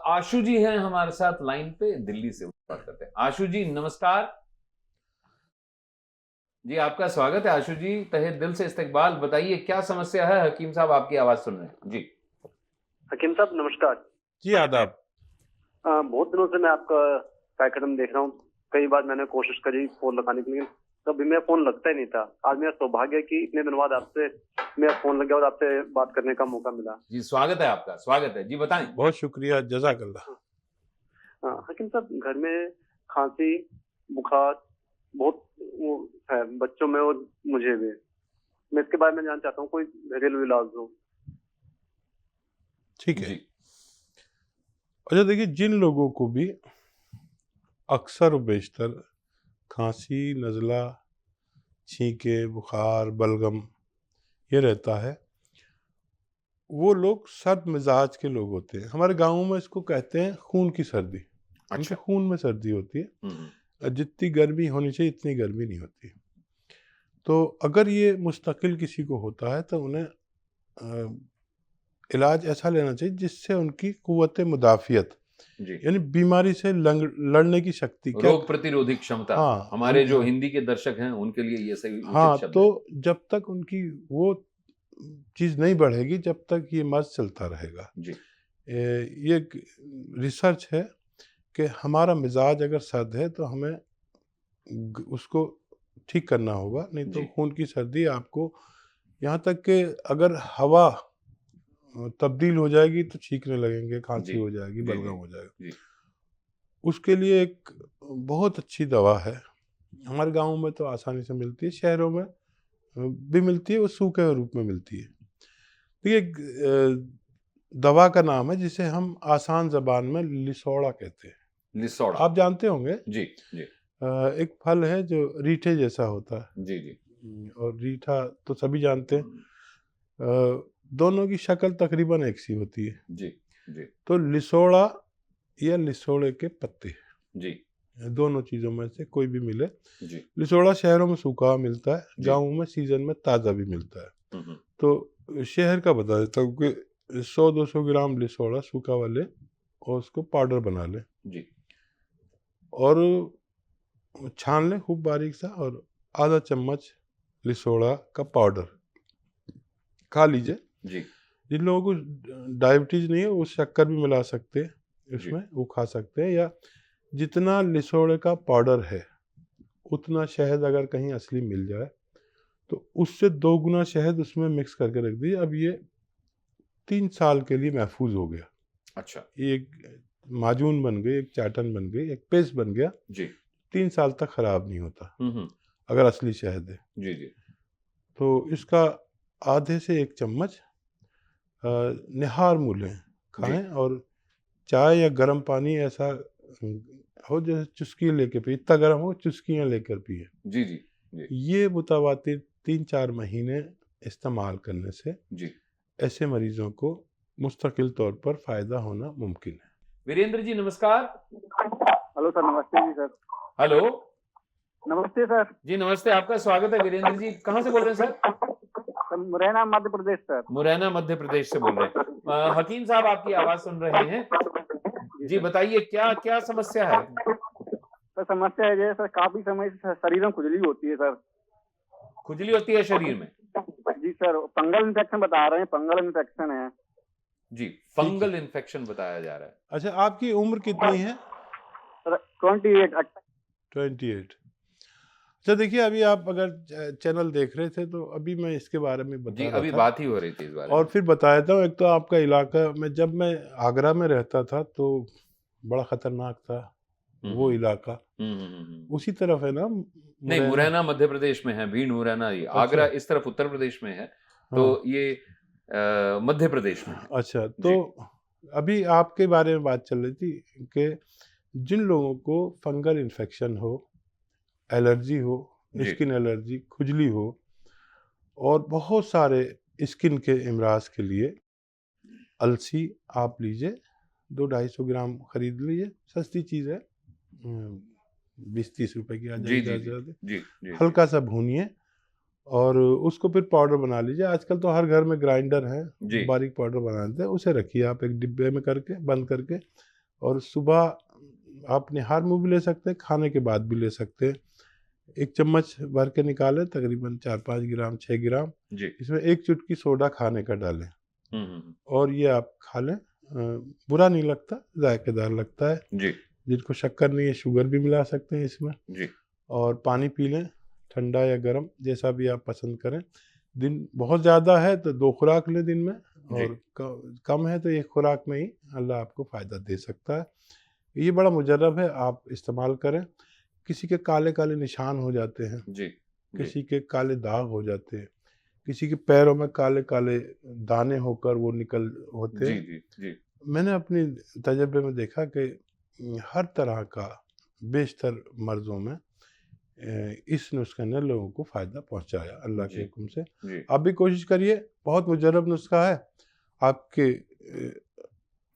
आशु जी हैं हमारे साथ लाइन पे, दिल्ली से बात करते हैं। आशु जी नमस्कार जी, आपका स्वागत है। आशु जी तहे दिल से इस्तकबाल, बताइए क्या समस्या है। हकीम साहब आपकी आवाज सुन रहे हैं जी। हकीम साहब नमस्कार जी। आदाब। बहुत दिनों से मैं आपका कार्यक्रम देख रहा हूँ। कई बार मैंने कोशिश करी फोन लगाने के लिए, कभी मेरा फोन लगता ही नहीं था। आज मेरा सौभाग्य है कि इतने दिनों बाद आपसे मेरा फोन लग गया और आपसे बात करने का मौका मिला। जी स्वागत है आपका, स्वागत है जी, बताएं। बहुत शुक्रिया, जज़ाकल्लाह। हकीम साहब घर में खांसी बुखार बहुत वो है, बच्चों में और मुझे भी। मैं इसके बारे में जानना चाहता हूँ, कोई घरेलू इलाज हो। ठीक है। जी अच्छा देखिए, जिन लोगों को भी अक्सर व बेशतर खांसी, नज़ला, छींके, बुखार, बलगम ये रहता है, वो लोग सर्द मिजाज के लोग होते हैं। हमारे गाँव में इसको कहते हैं खून की सर्दी। उनके अच्छा। खून में सर्दी होती है। जितनी गर्मी होनी चाहिए इतनी गर्मी नहीं होती। तो अगर ये मुस्तकिल किसी को होता है तो उन्हें इलाज ऐसा लेना चाहिए जिससे उनकी कुव्वत मुदाफ़ियत, यानी बीमारी से लड़ने की शक्ति, रोग प्रतिरोधी क्षमता। हाँ, हमारे जो हिंदी के दर्शक हैं उनके लिए ये सही हाँ, उचित शब्द तो है। जब तक उनकी वो चीज़ नहीं बढ़ेगी जब तक ये मर्ज चलता रहेगा। जी ये एक रिसर्च है कि हमारा मिजाज अगर सर्द है तो हमें उसको ठीक करना होगा, नहीं तो जी। खून की सर्दी आपको, यहाँ तक कि अगर हवा तब्दील हो जाएगी तो छींकने लगेंगे, खांसी जी हो जाएगी, जी बलगम जी हो जाएगा। जी उसके लिए एक बहुत अच्छी दवा है, हमारे गाँव में तो आसानी से मिलती है, शहरों में भी मिलती है, वो सूखे रूप में मिलती है। तो ये दवा का नाम है जिसे हम आसान ज़बान में लिसोड़ा कहते हैं। लिसोड़ा। आप जानते होंगे। जी जी एक फल है जो रीठे जैसा होता है। जी जी और रीठा तो सभी जानते हैं। दोनों की शक्ल तकरीबन एक सी होती है। जी जी तो लिसोड़ा या लिसोड़े के पत्ते, जी दोनों चीज़ों में से कोई भी मिले। जी लिसोड़ा शहरों में सूखा मिलता है, जी। गाँव में सीजन में ताज़ा भी मिलता है। हम्म। तो शहर का बता देता हूँ कि 100-200 ग्राम लिसोड़ा सूखा वाले और उसको पाउडर बना लें जी और छान लें खूब बारीक सा, और आधा चम्मच लिसोड़ा का पाउडर खा लीजिए। जी जिन लोगों को डायबिटीज़ नहीं है वो शक्कर भी मिला सकते हैं इसमें, वो खा सकते हैं। या जितना लिसोड़े का पाउडर है उतना शहद अगर कहीं असली मिल जाए तो उससे 2 गुना शहद उसमें मिक्स करके रख दीजिए। अब ये 3 साल के लिए महफूज हो गया। अच्छा। ये एक माजून बन गई, एक चाटन बन गई, एक पेस्ट बन गया। जी 3 साल तक ख़राब नहीं होता हम्म। अगर असली शहद है। जी जी तो इसका आधे से 1 चम्मच निहार मूलें खाएं, और चाय या गर्म पानी ऐसा हो जैसे चुस्की लेके पिए, इतना गर्म हो चुस्कियाँ लेकर पिए। जी जी जी ये मुतवातिर 3-4 महीने इस्तेमाल करने से जी। ऐसे मरीजों को मुस्तकिल तौर पर फ़ायदा होना मुमकिन है। वीरेंद्र जी नमस्कार। हेलो सर, नमस्ते जी सर। हेलो नमस्ते सर। जी नमस्ते, आपका स्वागत है। वीरेंद्र जी कहाँ से बोल रहे हैं सर? मुरैना मध्य प्रदेश सर। मुरैना मध्य प्रदेश से बोल रहे हैं। हकीम साहब आपकी आवाज सुन रहे हैं जी, बताइए क्या क्या समस्या है? सर समस्या है जैसे सर, काफी समय से शरीर में खुजली होती है सर। खुजली होती है शरीर में? जी सर, फंगल इन्फेक्शन बता रहे हैं, फंगल इन्फेक्शन है जी, फंगल इन्फेक्शन बताया जा रहा है। अच्छा, आपकी उम्र कितनी है? सर 28। 28। अच्छा देखिए, अभी आप अगर चैनल देख रहे थे तो अभी मैं इसके बारे में बता जी रहा अभी था, बात ही हो रही थी इस बारे और में। फिर बता देता हूँ। एक तो आपका इलाका में, जब मैं आगरा में रहता था तो बड़ा ख़तरनाक था वो इलाका। उसी तरफ है ना नहीं, मुरैना मध्य प्रदेश में है, भीड़ मुरैना। ये आगरा इस तरफ उत्तर प्रदेश में है, तो ये मध्य प्रदेश में है। अच्छा, तो अभी आपके बारे में बात चल रही थी कि जिन लोगों को फंगल इन्फेक्शन हो, एलर्जी हो, स्किन एलर्जी, खुजली हो, और बहुत सारे स्किन के इमराज के लिए अलसी आप लीजिए, 200-250 ग्राम खरीद लीजिए, सस्ती चीज़ है, 20-30 रुपए की आ जाएगी। हल्का सा भूनिए और उसको फिर पाउडर बना लीजिए। आजकल तो हर घर में ग्राइंडर है, बारीक पाउडर बना देते हैं। उसे रखिए आप एक डिब्बे में करके, बंद करके, और सुबह आप निहार मुँह भी ले सकते हैं, खाने के बाद भी ले सकते हैं। 1 चम्मच भर के निकालें, तकरीबन 4-5 ग्राम 6 ग्राम, जी। इसमें 1 चुटकी सोडा खाने का डालें हम्म। और ये आप खा लें। बुरा नहीं लगता, जायकेदार लगता है। जी। जिनको शक्कर नहीं है शुगर भी मिला सकते हैं इसमें। जी। और पानी पी लें, ठंडा या गर्म जैसा भी आप पसंद करें। दिन बहुत ज़्यादा है तो 2 खुराक लें दिन में, और कम है तो 1 खुराक में ही अल्लाह आपको फ़ायदा दे सकता है। ये बड़ा मुजर्रब है, आप इस्तेमाल करें। किसी के काले काले निशान हो जाते हैं, जी। किसी के काले दाग हो जाते हैं, किसी के पैरों में काले काले दाने होकर वो निकल होते जी। हैं। जी। जी। मैंने अपनी तजर्बे में देखा कि हर तरह का बेशतर मर्ज़ों में इस नुस्खे ने लोगों को फ़ायदा पहुंचाया अल्लाह के जी। हुक्म से। जी। आप भी कोशिश करिए, बहुत मुजर्रब नुस्खा है। आपके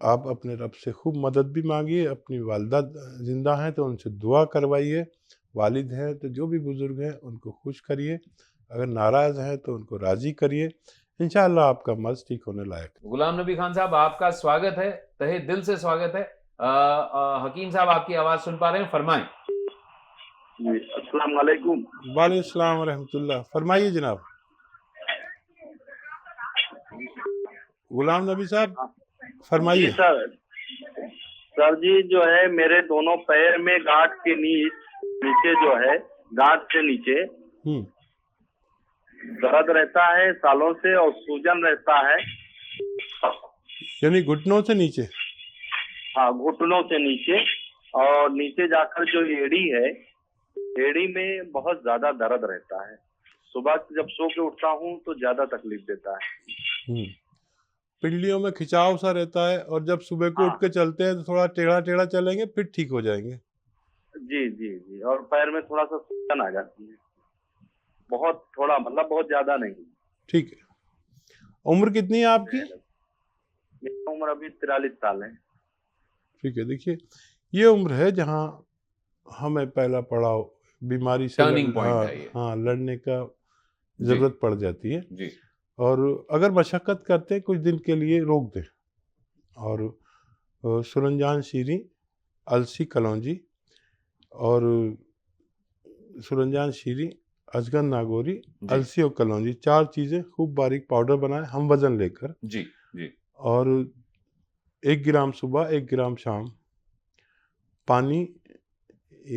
आप अपने रब से खूब मदद भी मांगिए। अपनी वालिदा ज़िंदा हैं तो उनसे दुआ करवाइए, वालिद हैं तो जो भी बुज़ुर्ग हैं उनको खुश करिए, अगर नाराज़ हैं तो उनको राज़ी करिए। इंशाअल्लाह आपका मर्ज़ ठीक होने लायक है। गुलाम नबी खान साहब, आपका स्वागत है, तहे दिल से स्वागत है। हकीम साहब आपकी आवाज़ सुन पा रहे हैं, फरमाएं। जी, अस्सलाम वालेकुम। वालेकुम सलाम व रहमतुल्लाह। फरमाइए जनाब। गुलाम नबी साहब जी फरमाइए। सर जी, जो है मेरे दोनों पैर में गांठ के नीचे जो है, गांठ से नीचे दर्द रहता है सालों से, और सूजन रहता है। यानी घुटनों से नीचे? हाँ, घुटनों से नीचे, और नीचे जाकर जो एड़ी है, एड़ी में बहुत ज्यादा दर्द रहता है। सुबह जब सो के उठता हूँ तो ज्यादा तकलीफ देता है। पिंडलियों में खिंचाव सा रहता है, और जब सुबह को उठ के चलते हैं तो थोड़ा टेढ़ा टेढ़ा चलेंगे, फिर ठीक हो जाएंगे। जी जी जी, और पैर में थोड़ा सा सूजन आ जाती है, बहुत थोड़ा, मतलब बहुत ज्यादा नहीं। ठीक है। उम्र कितनी है आपकी? मेरी उम्र अभी 43 साल है। ठीक है। देखिए, ये उम्र है जहाँ हमें पहला पड़ाव बीमारी से टर्निंग पॉइंट है ये। हाँ, लड़ने का जरूरत पड़ जाती है। जी। और अगर मशक्क़त करते कुछ दिन के लिए रोक दें, और सुरंजान शीरी, अलसी कलौंजी, और सुरंजान शीरी, अजगन नागौरी, अलसी और कलौंजी, 4 चीज़ें खूब बारीक पाउडर बनाएं हम वज़न लेकर। जी। जी। और 1 ग्राम सुबह, 1 ग्राम शाम। पानी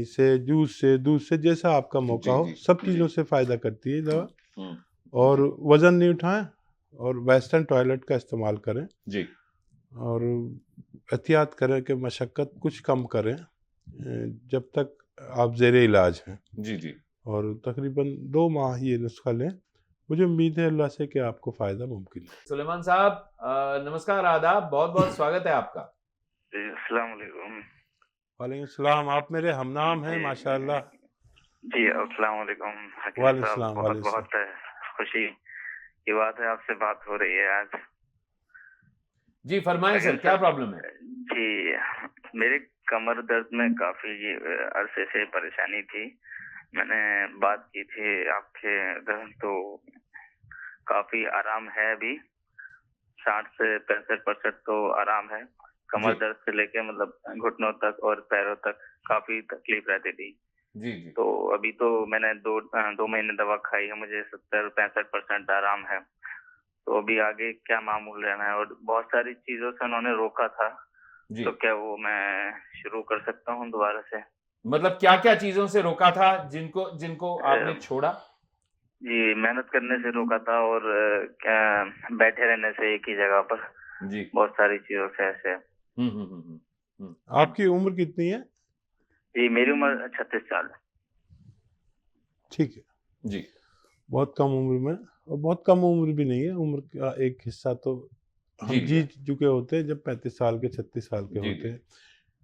से, जूस से, दूध से, जैसा आपका मौका हो, सब चीज़ों से फ़ायदा करती है दवा। और वज़न नहीं उठाएं, और वेस्टर्न टॉयलेट का इस्तेमाल करें जी। और एहतियात करें कि मशक्क़त कुछ कम करें जब तक आप ज़ेरे इलाज हैं। जी। जी। और तकरीबन 2 माह ये नुस्खा लें। मुझे उम्मीद है अल्लाह से कि आपको फ़ायदा मुमकिन है। सुलेमान साहब, नमस्कार, आदाब, बहुत बहुत स्वागत है आपका। अस्सलाम वालेकुम। वालेकुम सलाम। आप मेरे हमनाम हैं माशाअल्लाह। जी, अस्सलाम वालेकुम हकीम वालेकुम साहब, सलाम। बहुत वालेकुम बहुत खुशी की बात है, आपसे बात हो रही है आज। जी फरमाएं सर, क्या प्रॉब्लम है? जी, मेरे कमर दर्द में काफी अरसे से परेशानी थी। मैंने बात की थी आपके दर्द, तो काफी आराम है अभी, 60 से 65% तो आराम है। कमर दर्द से लेके मतलब घुटनों तक और पैरों तक काफी तकलीफ रहती थी। जी। जी। तो अभी तो मैंने 2 महीने दवा खाई है, मुझे 70-65% आराम है। तो अभी आगे क्या मामूल रहना है? और बहुत सारी चीजों से उन्होंने रोका था, तो क्या वो मैं शुरू कर सकता हूँ दोबारा से? मतलब क्या क्या चीजों से रोका था, जिनको आपने छोड़ा? जी, मेहनत करने से रोका था, और बैठे रहने से एक ही जगह पर, जी, बहुत सारी चीजों से ऐसे। आपकी उम्र कितनी है? जी, मेरी उम्र 36 साल है। ठीक है जी। बहुत कम उम्र में, और बहुत कम उम्र भी नहीं है, उम्र का एक हिस्सा तो हम जी चुके होते हैं जब 35 साल के 36 साल के होते हैं,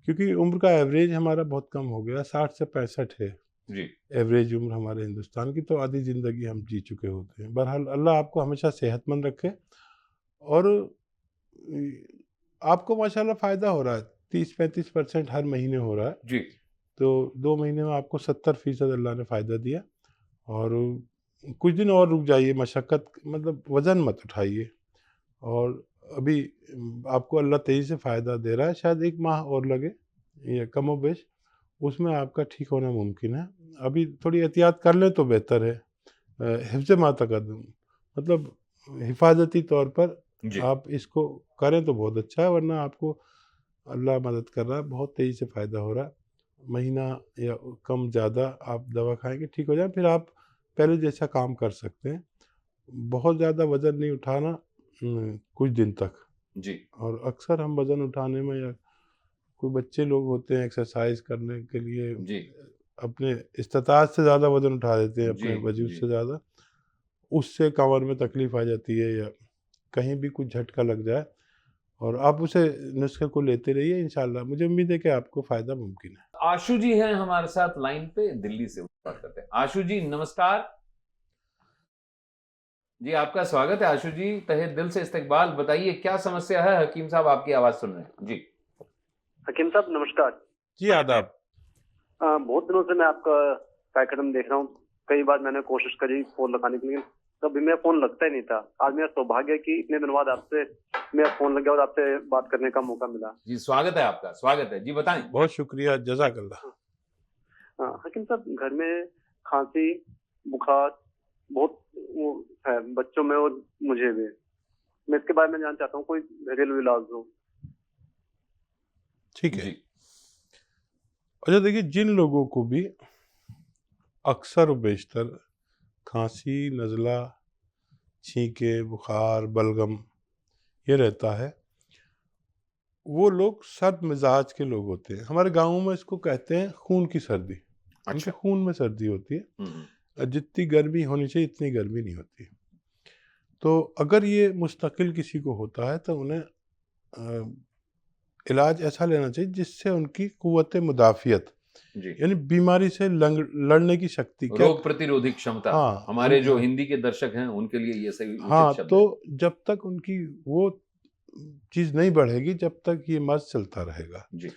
क्योंकि उम्र का एवरेज हमारा बहुत कम हो गया, 60 से 65 है जी एवरेज उम्र हमारे हिंदुस्तान की। तो आधी ज़िंदगी हम जी चुके होते हैं। बहरहाल अल्लाह आपको हमेशा सेहतमंद रखे, और आपको माशाल्लाह फ़ायदा हो रहा है, 30-35% हर महीने हो रहा है जी। तो 2 महीने में आपको 70% अल्लाह ने फ़ायदा दिया। और कुछ दिन और रुक जाइए, मशक्क़त मतलब वज़न मत उठाइए, और अभी आपको अल्लाह तेजी से फ़ायदा दे रहा है, शायद 1 माह और लगे या कमोबेश, उसमें आपका ठीक होना मुमकिन है। अभी थोड़ी एहतियात कर लें तो बेहतर है। हिफ्ज़ मा तक़द्दम, मतलब हिफाजती तौर पर जी आप इसको करें तो बहुत अच्छा है, वरना आपको अल्लाह मदद कर रहा है, बहुत तेज़ी से फ़ायदा हो रहा है। महीना या कम ज़्यादा आप दवा खाएँगे, ठीक हो जाए, फिर आप पहले जैसा काम कर सकते हैं। बहुत ज़्यादा वज़न नहीं उठाना कुछ दिन तक। जी और अक्सर हम वज़न उठाने में, या कोई बच्चे लोग होते हैं एक्सरसाइज करने के लिए जी अपने इस्तिताअत से ज़्यादा वज़न उठा देते हैं, जी अपने वजूद जी से ज़्यादा, उससे कमर में तकलीफ़ आ जाती है, या कहीं भी कुछ झटका लग जाए, और आप उसे नुस्खे को लेते रहिए, इंशाल्लाह मुझे उम्मीद है कि आपको फ़ायदा मुमकिन है। आशु जी हैं हमारे साथ लाइन पे, दिल्ली से बात करते हैं। आशु जी नमस्कार। जी आपका स्वागत है आशु जी, तहे दिल से इस्तकबाल। बताइए क्या समस्या है, हकीम साहब आपकी आवाज सुन रहे हैं जी। हकीम साहब नमस्कार। जी आदाब। बहुत दिनों से मैं आपका कार्यक्रम देख रहा हूँ। कई बार मैंने कोशिश करी फोन लगाने के लिए, कभी मेरा फोन लगता ही नहीं था। आज मेरा सौभाग्य है कि इतने दिनों बाद आपसे मेरा फोन लग गया और आपसे बात करने का मौका मिला। जी स्वागत है आपका, स्वागत है जी, बताएं। बहुत शुक्रिया, जज़ाकल्लाह। हकीम साहब, घर में खांसी, बुखार बहुत वो है, बच्चों में और मुझे भी। मैं इसके बारे में जानना चाहता हूँ, कोई घरेलू इलाज हो। ठीक है। जी अच्छा देखिए, जिन लोगों को भी अक्सर व बेशतर खांसी, नज़ला, छींके, बुखार, बलगम ये रहता है, वो लोग सर्द मिजाज के लोग होते हैं। हमारे गाँव में इसको कहते हैं खून की सर्दी। उनके अच्छा। खून में सर्दी होती है। हम्म। जितनी गर्मी होनी चाहिए इतनी गर्मी नहीं होती। तो अगर ये मुस्तकिल किसी को होता है तो उन्हें इलाज ऐसा लेना चाहिए जिससे उनकी कुव्वत मुदाफ़ियत, जी यानी बीमारी से लड़ने की शक्ति क्या। रोग प्रतिरोधी क्षमता, हाँ, हमारे जो हिंदी के दर्शक हैं उनके लिए ये सही उचित हाँ, शब्द है। तो जब तक उनकी वो चीज़ नहीं बढ़ेगी, जब तक ये मर्ज़ चलता रहेगा। जी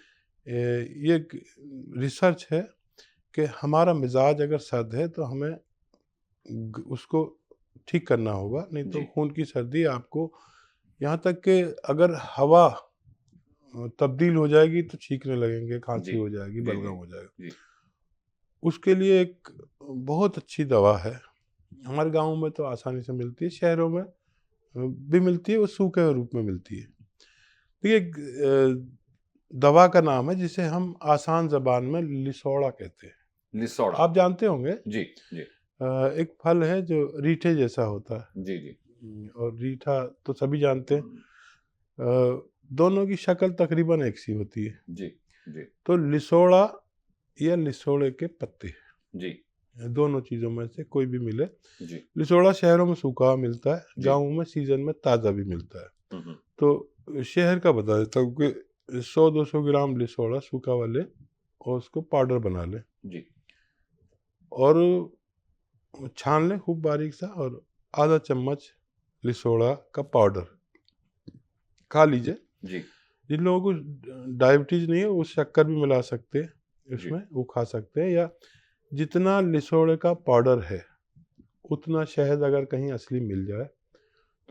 ये एक रिसर्च है कि हमारा मिजाज अगर सर्द है तो हमें उसको ठीक करना होगा, नहीं तो जी खून की सर्दी आपको, यहाँ तक कि अगर हवा तब्दील हो जाएगी तो छींकने लगेंगे, जी खांसी हो जाएगी, जी बलगम जी हो जाएगा। जी उसके लिए एक बहुत अच्छी दवा है, हमारे गाँव में तो आसानी से मिलती है, शहरों में भी मिलती है, वो सूखे रूप में मिलती है। देखिए, एक दवा का नाम है जिसे हम आसान ज़बान में लिसोड़ा कहते हैं। लिसोड़ा। आप जानते होंगे। जी जी एक फल है जो रीठे जैसा होता है। जी जी और रीठा तो सभी जानते हैं। दोनों की शक्ल तकरीबन एक सी होती है। जी जी तो लिसोड़ा या लिसोड़े के पत्ते, जी दोनों चीज़ों में से कोई भी मिले। जी लिसोड़ा शहरों में सूखा हुआ मिलता है, जी। गाँव में सीजन में ताज़ा भी मिलता है। हम्म। तो शहर का बता देता हूँ कि 100-200 ग्राम लिसोड़ा सूखा वाले, और उसको पाउडर बना लें जी और छान लें खूब बारीक सा, और आधा चम्मच लिसोड़ा का पाउडर खा लीजिए। जी जिन लोगों को डायबिटीज़ नहीं है वो शक्कर भी मिला सकते हैं जी इसमें, वो खा सकते हैं। या जितना लिसोड़े का पाउडर है उतना शहद अगर कहीं असली मिल जाए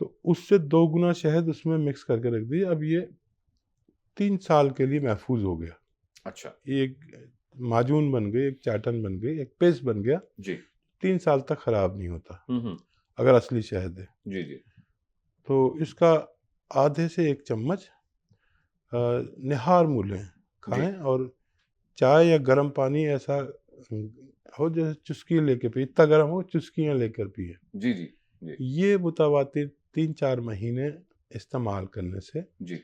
तो उससे 2 गुना शहद उसमें मिक्स करके रख दीजिए। अब ये 3 साल के लिए महफूज हो गया। अच्छा। ये एक माजून बन गई, एक चाटन बन गई, एक पेस्ट बन गया। जी 3 साल तक ख़राब नहीं होता हम्म। अगर असली शहद है। जी जी तो इसका आधे से 1 चम्मच निहार मूलें खाएं, और चाय या गर्म पानी ऐसा हो जैसे चुस्की लेके पिए, इतना गर्म हो चुस्कियाँ लेकर पिए। जी जी जी ये मुतवातिर 3-4 महीने इस्तेमाल करने से जी।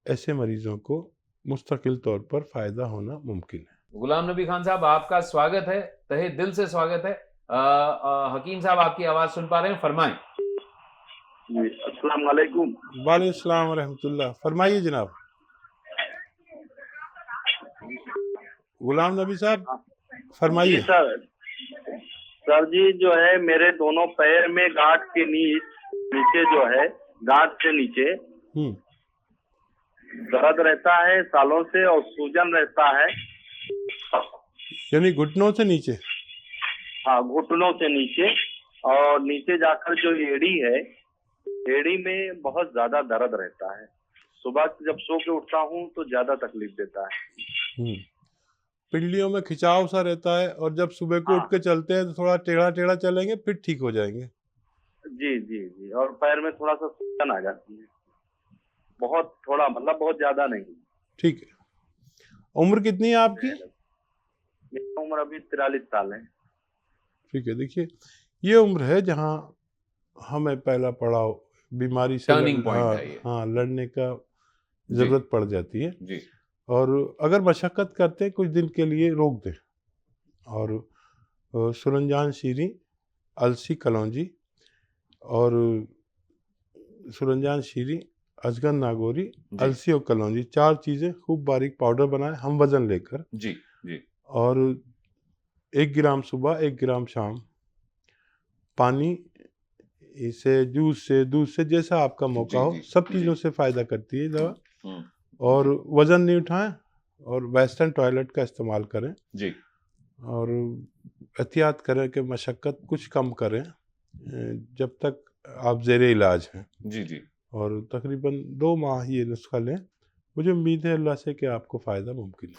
ऐसे मरीजों को मुस्तकिल तौर पर फ़ायदा होना मुमकिन है। गुलाम नबी खान साहब आपका स्वागत है, तहे दिल से स्वागत है। हकीम साहब आपकी आवाज सुन पा रहे हैं, फरमाएं। जी, अस्सलाम वालेकुम। वालेकुम सलाम व रहमतुल्लाह। फरमाइए जनाब। गुलाम नबी साहब जी फरमाइए। सर जी, जो है मेरे दोनों पैर में गांठ के नीचे जो है, गांठ से नीचे दर्द रहता है सालों से, और सूजन रहता है। यानी घुटनों से नीचे। हाँ, घुटनों से नीचे, और नीचे जाकर जो एड़ी है एड़ी में बहुत ज्यादा दर्द रहता है। सुबह जब सो के उठता हूँ तो ज्यादा तकलीफ देता है। पिंडलियों में खिंचाव सा रहता है, और जब सुबह को उठ हाँ। के चलते हैं तो थोड़ा टेढ़ा टेढ़ा चलेंगे, फिर ठीक हो जाएंगे। जी जी जी, और पैर में थोड़ा सा सूजन आ जाती है, बहुत थोड़ा, मतलब बहुत ज्यादा नहीं। ठीक है। उम्र कितनी है आपकी? मेरी उम्र अभी 43 साल है। ठीक है, देखिए ये उम्र है जहाँ हमें पहला पड़ाव बीमारी से टर्निंग पॉइंट है ये। हाँ, लड़ने का जी जरूरत पड़ जाती है। जी और अगर मशक्कत करते हैं कुछ दिन के लिए रोक दें, और सुरंजान शीरी, अलसी कलौंजी और सुरंजान शीरी, अजगन नागौरी, जी अलसी और कलौंजी, 4 चीज़ें खूब बारीक पाउडर बनाएं हम वज़न लेकर, जी जी और 1 ग्राम सुबह 1 ग्राम शाम, पानी से, जूस से, दूध से, जैसा आपका मौका जी हो, जी सब जी। चीज़ों से फ़ायदा करती है दवा। हम्म, और वज़न नहीं उठाएं, और वेस्टर्न टॉयलेट का इस्तेमाल करें, जी और एहतियात करें कि मशक्क़त कुछ कम करें जब तक आप ज़ेरे इलाज हैं। जी जी। और तकरीबन 2 माह ये नुस्खा लें, मुझे उम्मीद है अल्लाह से कि आपको फ़ायदा मुमकिन है।